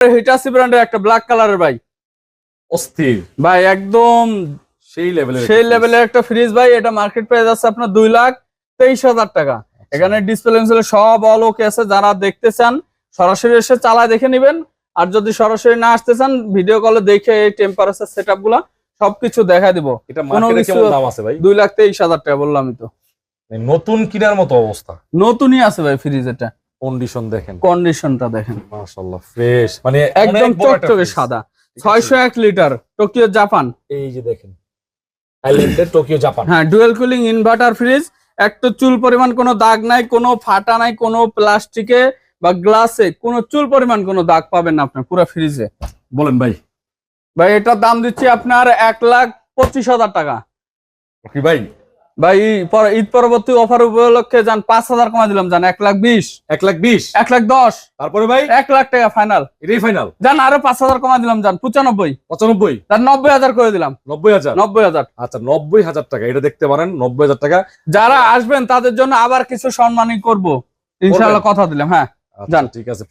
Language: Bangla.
হিটাচি ব্র্যান্ডের একটা ব্ল্যাক কালারের ভাই, অস্থির ভাই একদম সেই লেভেলের একটা ফ্রিজ ভাই। এটা মার্কেট প্রাইস আছে আপনার 2,23,000 টাকা। এখানে ডিসপ্লে সব অল ওকে আছে। যারা দেখতে চান সরাসরি এসে চালায় দেখে নেবেন, আর যদি সরাসরি না আসতে চান ভিডিও কলে দেখে এই টেম্পারেচার সেটআপ গুলা সবকিছু দেখা দিব। এটা মার্কেটে কেমন দাম আছে ভাই? 2,23,000 টাকা বললামই তো। নতুন কিনার মতো অবস্থা, নতুনই আছে ভাই ফ্রিজ। এটা কন্ডিশন দেখেন, কন্ডিশনটা দেখেন মাশাআল্লাহ ফ্রেশ, মানে একদম চকচকে সাদা। 601 লিটার, টোকিও জাপান। এই যে দেখেন আইল্যান্ডের টোকিও জাপান। হ্যাঁ, ডুয়াল কুলিং ইনভার্টার ফ্রিজ। একটা চুল পরিমাণ কোনো দাগ নাই, কোনো ফাটা নাই, কোনো প্লাস্টিকে বা গ্লাসে কোনো চুল পরিমাণ কোনো দাগ পাবেন না আপনার পুরো ফ্রিজে। বলেন ভাই। ভাই এটার দাম দিচ্ছি আপনার 1,25,000 টাকা। কি ভাই? ভাই ঈদ পরবর্তী অফার উপলক্ষে যান 5,000 কমা দিলাম, যান 1,20,000, 1,20,000, 1,10,000। তারপরে ভাই 1,00,000 টাকা ফাইনাল, এটাই ফাইনাল। যান আরো 5,000 কমা দিলাম, যান 95,000, 95, যান 90,000 করে দিলাম। 90,000, 90,000। আচ্ছা 90,000 টাকা, এটা দেখতে পারেন 90,000 টাকা। যারা আসবেন তাদের জন্য আবার কিছু সম্মানই করব ইনশাআল্লাহ, কথা দিলাম। হ্যাঁ আচ্ছা, যান। ঠিক আছে।